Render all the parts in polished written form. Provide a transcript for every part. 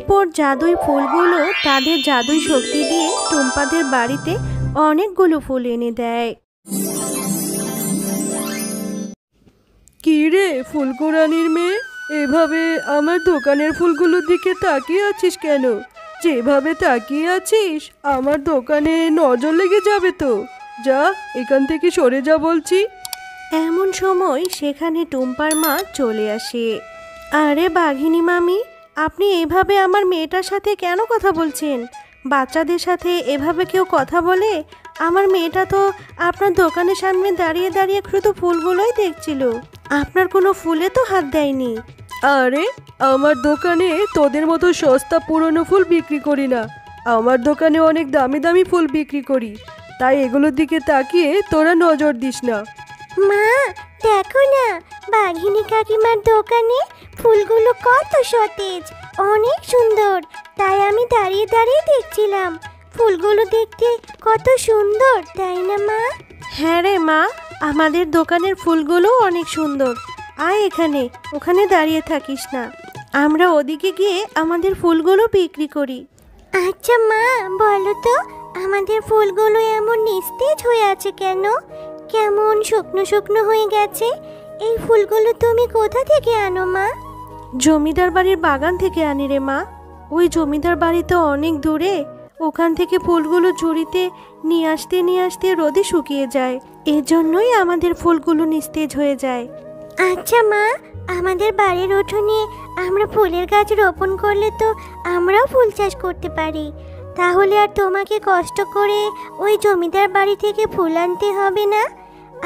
এরপর জাদুই ফুলগুলো তাদের জাদুই শক্তি দিয়ে টুম্পাদের বাড়িতে অনেকগুলো ফুল এনে দেয়। কি রে ফুলকুড়ানির মেয়ে, এভাবে আমার দোকানের ফুলগুলোর দিকে তাকিয়ে আছিস কেন? যেভাবে তাকিয়ে আছিস আমার দোকানে নজর লেগে যাবে তো। যা এখান থেকে সরে যা বলছি। এমন সময় সেখানে টুম্পার মা চলে আসে। আরে বাঘিনী মামি, আপনি এভাবে আমার মেয়েটার সাথে কেন কথা বলছেন? বাচ্চাদের সাথে এভাবে কেউ কথা বলে? আমার মেয়েটা তো আপনার দোকানের সামনে দাঁড়িয়ে দাঁড়িয়ে শুধু ফুলগুলোই দেখছিল, আপনার কোনো ফুলে তো হাত দেয়নি। আরে আমার দোকানে তোদের মতো সস্তা পুরনো ফুল বিক্রি করি না, আমার দোকানে অনেক দামি দামি ফুল বিক্রি করি, তাই এগুলোর দিকে তাকিয়ে তোরা নজর দিস না। মা দেখো না, বাঘিনী কাকিমার দোকানে ফুলগুলো কত সতেজ, অনেক সুন্দর, তাই আমি দাঁড়িয়ে দাঁড়িয়ে দেখছিলাম। ফুলগুলো দেখতে কত সুন্দর, তাই না মা? হ্যাঁ রে মা, আমাদের দোকানের ফুলগুলো অনেক সুন্দর। আয় এখানে, ওখানে দাঁড়িয়ে থাকিস না, আমরা ওদিকে গিয়ে আমাদের ফুলগুলো বিক্রি করি। আচ্ছা মা, বলো তো আমাদের ফুলগুলো এমন নিস্তেজ হয়ে আছে কেন? কেমন শুকনো শুকনো হয়ে গেছে? এই ফুলগুলো তুমি কোথা থেকে আনো মা? জমিদার বাড়ির বাগান থেকে আনি রে মা। ওই জমিদার বাড়ি তো অনেক দূরে, ওখান থেকে ফুলগুলো ঝুড়িতে নিয়ে আসতে রোদে শুকিয়ে যায়, এজন্যই আমাদের ফুলগুলো নিস্তেজ হয়ে যায়। আচ্ছা মা, আমাদের বাড়ির উঠোনে আমরা ফুলের গাছ রোপণ করলে তো আমরাও ফুল চাষ করতে পারি, তাহলে আর তোমাকে কষ্ট করে ওই জমিদার বাড়ি থেকে ফুল আনতে হবে না,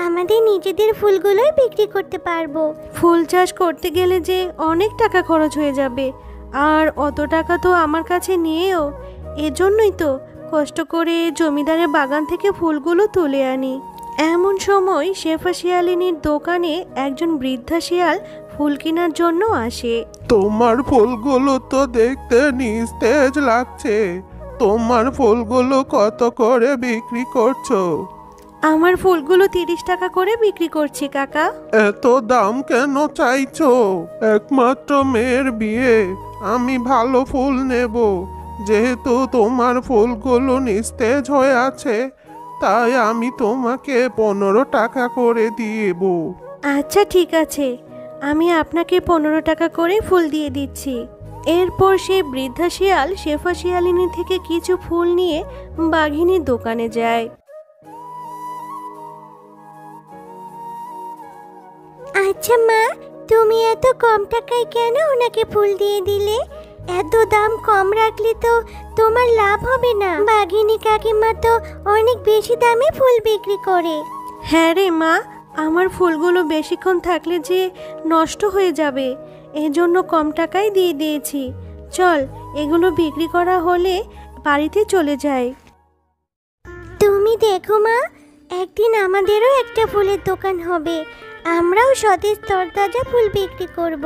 আমাদের নিজেদের ফুলগুলোই বিক্রি করতে পারবো। ফুল চাষ করতে গেলে যে অনেক টাকা খরচ হয়ে যাবে, আর অত টাকা তো আমার কাছে নিয়েও, এজন্যই তো কষ্ট করে জমিদারের বাগান থেকে ফুলগুলো তুলে আনি। এমন সময় শেফা শিয়ালিনীর দোকানে একজন বৃদ্ধা শিয়াল ফুল কেনার জন্য আসে। তোমার ফুলগুলো তো দেখতে নিস্তেজ লাগছে, তোমার ফুলগুলো কত করে বিক্রি করছো? আমার ফুলগুলো 30 টাকা করে বিক্রি করছি কাকা। এত দাম কেন চাইছো? একমাত্র মেয়ের বিয়ে, আমি ভালো ফুল নেব। যেহেতু তোমার ফুলগুলো নিস্তেজ হয়ে আছে, তাই আমি তোমাকে 15 টাকা করে দিব। আচ্ছা ঠিক আছে, আমি আপনাকে 15 টাকা করে ফুল দিয়ে দিচ্ছি। এরপর সে বৃদ্ধা শিয়াল শেফা শিয়ালিনী থেকে কিছু ফুল নিয়ে বাঘিনীর দোকানে যায়। আচ্ছা মা, তুমি এত কম টাকায় কেন ওনাকে ফুল দিয়ে দিলে? এত দাম কম রাখলে তো তোমার লাভ হবে না, বাঘিনী কাকিমা তো অনেক বেশি দামে ফুল বিক্রি করে। হ্যাঁ রে মা, আমার ফুলগুলো বেশিক্ষণ থাকলে যে নষ্ট হয়ে যাবে, এজন্য কম টাকায় দিয়ে দিয়েছি। চল, এগুলো বিক্রি করা হলে বাড়িতে চলে যাই। তুমি দেখো মা, একদিন আমাদেরও একটা ফুলের দোকান হবে, আমরাও সতেজ তরতাজা ফুল বিক্রি করব,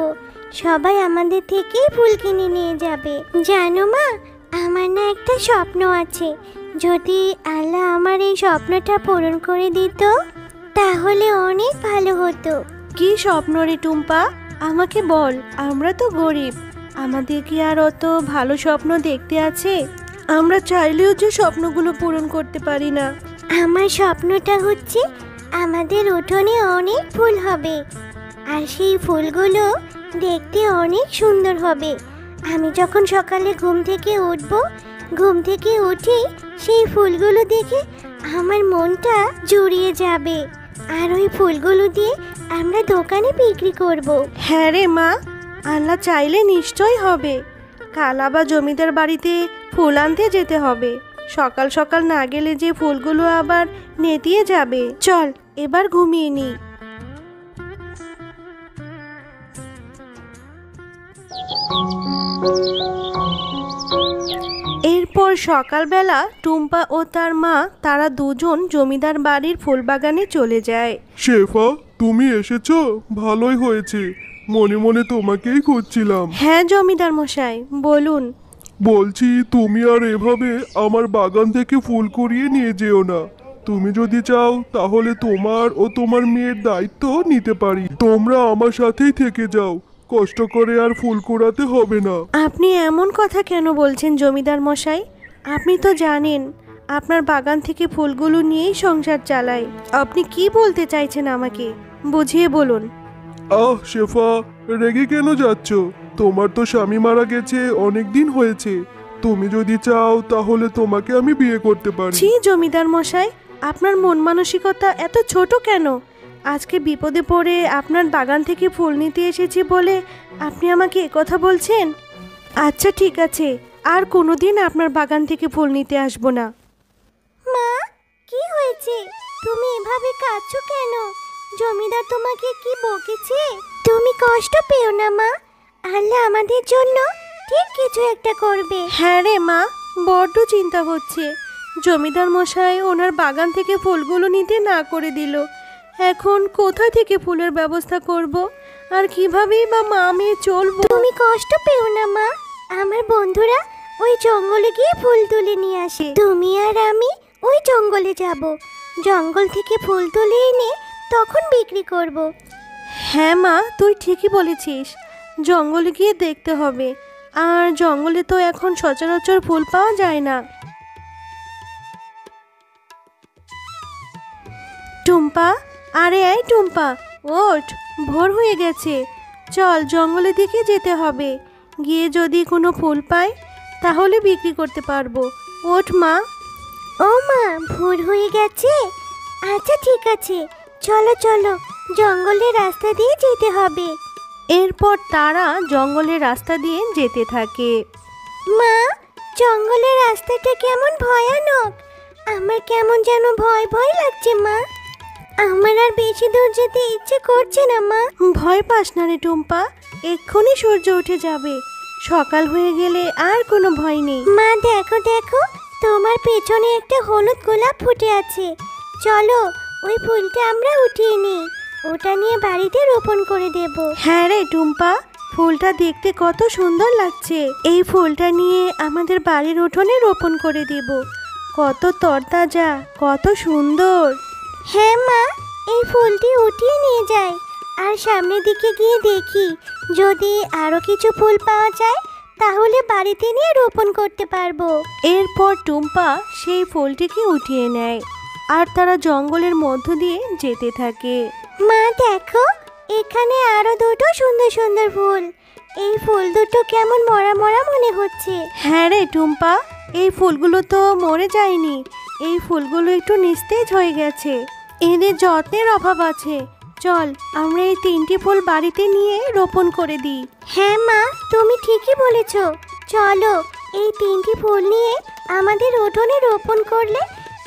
সবাই আমাদের থেকেই ফুল কিনে নিয়ে যাবে। জানো মা, আমার না একটা স্বপ্ন আছে, যদি আল্লাহ আমার এই স্বপ্নটা পূরণ করে দিত তাহলে অনেক ভালো হতো। কি স্বপ্ন রে টুম্পা, আমাকে বল, আমরা তো গরিব, আমাদের কি আর অত ভালো স্বপ্ন দেখতে আছে? আমরা চাইলেও যে স্বপ্নগুলো পূরণ করতে পারি না। আমার স্বপ্নটা হচ্ছে আমাদের উঠোনে অনেক ফুল হবে, আর সেই ফুলগুলো দেখতে অনেক সুন্দর হবে। আমি যখন সকালে ঘুম থেকে উঠব, ঘুম থেকে উঠে সেই ফুলগুলো দেখে আমার মনটা জুড়িয়ে যাবে, আর ওই ফুলগুলো দিয়ে আমরা দোকানে বিক্রি করব। হ্যাঁ রে মা, আল্লাহ চাইলে নিশ্চয় হবে। কাল আবার জমিদার বাড়িতে ফুল আনতে যেতে হবে, সকাল সকাল না গেলে যে ফুলগুলো আবার নেতিয়ে যাবে। চল এবার ঘুমিয়ে নি। এরপর সকালবেলা টুম্পা ও তার মা তারা দুজন জমিদার বাড়ির ফুলবাগানে চলে যায়। শেফা, তুমি এসেছো, ভালোই হয়েছে, মনে মনে তোমাকেই খুঁজছিলাম। হ্যাঁ জমিদার মশাই, বলুন। বলছি, তুমি আর এভাবে আমার বাগান থেকে ফুল কুড়িয়ে নিয়ে যেও না। তুমি যদি চাও তাহলে তোমার ও তোমার মেয়ের দায়িত্ব নিতে পারি। তোমরা আমার সাথেই থেকে যাও, কষ্ট করে আর ফুল কুড়াতে হবে না। আপনি এমন কথা কেন বলছেন জমিদার মশাই? আপনি তো জানেন আপনার বাগান থেকে ফুলগুলো নিয়েই সংসার চালাই। আপনি কি বলতে চাইছেন আমাকে বুঝিয়ে বলুন। শেফা, রেগে কেন যাচ্ছ? তোমার তো স্বামী মারা গেছে, অনেক দিন হয়েছে। তুমি যদি চাও তাহলে তোমাকে আমি বিয়ে করতে পারি। ছি জমিদার মশাই, আপনার মন মানসিকতা এত ছোট কেন? আজকে বিপদে পড়ে আপনার বাগান থেকে ফুল নিতে এসেছি বলে আপনি আমাকে একথা বলছেন? আচ্ছা ঠিক আছে, আর কোনোদিন আপনার বাগান থেকে ফুল নিতে আসবো না। মা, কি হয়েছে? তুমি এভাবে কাঁদছো কেন? জমিদার তোমাকে কি বকেছে? তুমি কষ্ট পেও না মা, আল্লাহ আমাদের জন্য ঠিক কিছু একটা করবে। হ্যাঁ রে মা, বড্ড চিন্তা হচ্ছে। জমিদার মশাই ওনার বাগান থেকে ফুলগুলো নিতে না করে দিল। এখন কোথা থেকে ফুলের ব্যবস্থা করব, আর কিভাবেই বা মা আমি চলবো? তুমি কষ্ট পেও না মা, আমার বন্ধুরা ওই জঙ্গলে গিয়ে ফুল তুলে নিয়ে আসে। তুমি আর আমি ওই জঙ্গলে যাব, জঙ্গল থেকে ফুল তুলে এনে তখন বিক্রি করব। হ্যাঁ মা, তুই ঠিকই বলেছিস, জঙ্গলে গিয়ে দেখতে হবে। আর জঙ্গলে তো এখন সচরাচর ফুল পাওয়া যায় না। টুম্পা, আরে এই টুম্পা, ওঠ, ভোর হয়ে গেছে। চল জঙ্গলের দিকে যেতে হবে, গিয়ে যদি কোনো ফুল পাই তাহলে বিক্রি করতে পারবো। ওঠ মা। ও মা, ভোর হয়ে গেছে? আচ্ছা ঠিক আছে, চলো চলো, জঙ্গলের রাস্তা দিয়ে যেতে হবে। এরপর তারা জঙ্গলের রাস্তা দিয়ে যেতে থাকে। মা, জঙ্গলের রাস্তাটা কেমন ভয়ানক, আমার কেমন যেন ভয় ভয় লাগছে মা। আমার আর বেশি দূর যেতে ইচ্ছে করছে না মা। ভয় পাস না রে টুম্পা, এক্ষুনি সূর্য উঠে যাবে। সকাল হয়ে গেলে আর কোনো ভয় নেই। মা দেখো দেখো, তোমার পেছনে একটা হলুদ গোলাপ ফুটে আছে। চলো ওই ফুলটা আমরা উঠিয়ে নিই, ওটা নিয়ে বাড়িতে রোপণ করে দেব। হ্যাঁ রে টুম্পা, ফুলটা দেখতে কত সুন্দর লাগছে। এই ফুলটা নিয়ে আমাদের বাড়ির উঠোনে রোপণ করে দেব। কত তরতাজা, কত সুন্দর। হ্যাঁ মা, এই ফুলটি উঠিয়ে নিয়ে যাই, আর সামনের দিকে গিয়ে দেখি যদি আরো কিছু ফুল পাওয়া যায় তাহলে বাড়িতে নিয়ে রোপণ করতে পারবো। এরপর টুম্পা সেই ফুলটিকে উঠিয়ে নেয়, আর তারা জঙ্গলের মধ্য দিয়ে যেতে থাকে। মা দেখো, এখানে আরো দুটো সুন্দর সুন্দর ফুল। এই ফুল দুটো কেমন মরা মরা মনে হচ্ছে। হ্যাঁ রে টুম্পা, এই ফুলগুলো তো মরে যায়নি, এই ফুলগুলো একটু নিস্তেজ হয়ে গেছে। এদের যত্নের অভাব আছে। চল আমরা এই 3টি ফুল বাড়িতে নিয়ে রোপণ করে দিই। হ্যাঁ মা, তুমি ঠিকই বলেছ। চলো এই 3টি ফুল নিয়ে আমাদের উঠোনে রোপণ করলে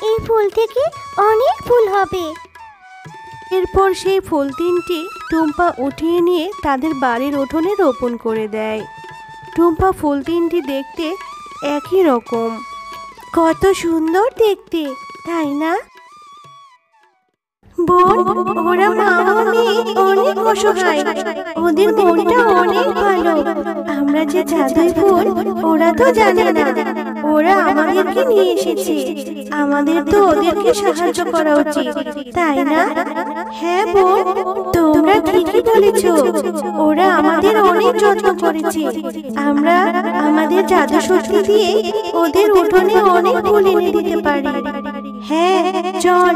এই ফুল থেকে অনেক ফুল হবে। এরপর সেই ফুল 3টি টুম্পা উঠিয়ে নিয়ে তাদের বাড়ির উঠোনে রোপণ করে দেয়। টুম্পা ফুল 3টি দেখতে একই রকম, কত সুন্দর দেখতে, তাই না? বোন, ওরা মা ও মেয়ে অনেক অসহায়, ওদের মনটা অনেক ভালো। আমরা যে জাদুই ফুল ওরা তো জানে না, ওরা আমাদেরকে নিয়ে এসেছে, আমাদের তো ওদেরকে সাহায্য করা উচিত, তাই না? হ্যাঁ বোন, তোমরা ঠিকই বলেছ, ওরা আমাদের অনেক যত্ন করেছে। আমরা আমাদের জাদু শক্তি দিয়ে ওদের উঠোনে অনেক ফুল এনে দিতে পারি। হ্যাঁ চল,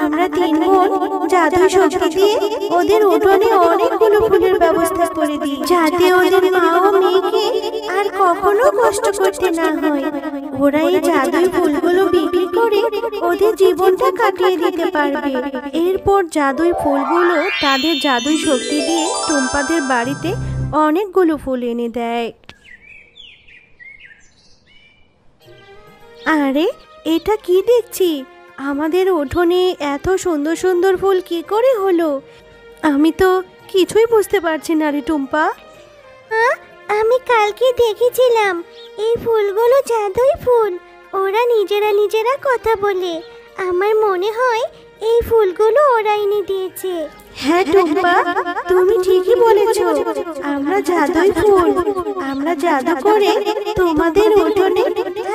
আমরা 3 বোন জাদু শক্তি দিয়ে ওদের উঠোনে অনেকগুলো ফুলের ব্যবস্থা করে দিই, যাতে ওদের মা ও মেয়েকে আর কখনো কষ্ট করতে না হয়। ওরা এই জাদুই ফুলগুলো বিক্রি করে ওদের জীবনটা কাটিয়ে দিতে পারবে। এরপর জাদুই ফুলগুলো তাদের জাদুই শক্তি দিয়ে টুম্পাদের বাড়িতে অনেকগুলো ফুল এনে দেয়। আরে এটা কি দেখছি, আমাদের উঠোনে এত সুন্দর সুন্দর ফুল কি করে হলো? আমি তো কিছুই বুঝতে পারছি না রে টুম্পা। আমি কালকে দেখেছিলাম এই ফুলগুলো জাদুই ফুল, ওরা নিজেরা নিজেরা কথা বলে। আমার মনে হয় এই ফুলগুলো ওরা এনে দিয়েছে। হ্যাঁ টুম্পা, তুমি ঠিকই বলেছ, আমরা জাদুই ফুল, আমরা জাদু করে তোমাদের উঠোনে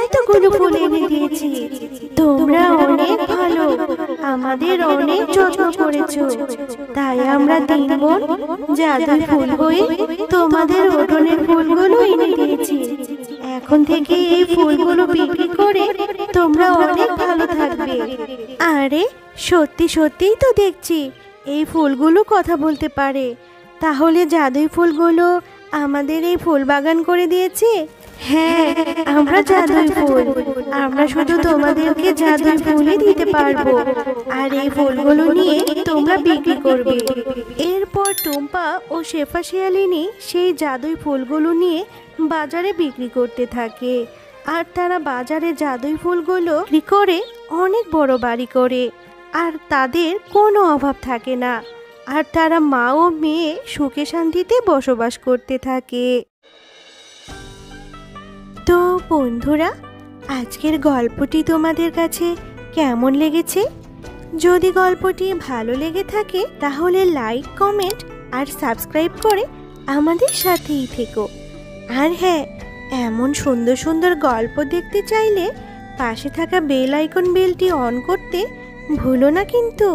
এতগুলো ফুল এনে দিয়েছি। তোমরা অনেক ভালো, আমাদের অনেক যত্ন করেছো, তাই আমরা তিন বোন জাদুই ফুল হয়ে তোমাদের উঠোনের ফুলগুলো এনে দিয়েছি। এখন থেকে এই ফুলগুলো বিক্রি করে তোমরা অনেক ভালো থাকবে। আরে সত্যি সত্যিই তো দেখছি এই ফুলগুলো কথা বলতে পারে। তাহলে জাদুই ফুলগুলো আমাদের এই ফুল বাগান করে দিয়েছে। হ্যাঁ, আমরা জাদুই ফুল, আমরা শুধু তোমাদেরকে জাদুই ফুলই দিতে পারবো, আর এই ফুলগুলো নিয়ে তোমরা বিক্রি করবে। এরপর টুম্পা ও শেফা শিয়ালিনী সেই জাদুই ফুলগুলো নিয়ে বাজারে বিক্রি করতে থাকে। আর তারা বাজারে জাদুই ফুলগুলো বিক্রি করে অনেক বড় বাড়ি করে, আর তাদের কোনো অভাব থাকে না। আর তারা মা ও মেয়ে সুখে শান্তিতে বসবাস করতে থাকে। তো বন্ধুরা, আজকের গল্পটি তোমাদের কাছে কেমন লেগেছে? যদি গল্পটি ভালো লেগে থাকে তাহলে লাইক, কমেন্ট আর সাবস্ক্রাইব করে আমাদের সাথেই থেকো। আর হ্যাঁ, এমন সুন্দর সুন্দর গল্প দেখতে চাইলে পাশে থাকা বেল আইকন বেলটি অন করতে ভুলো না কিন্তু।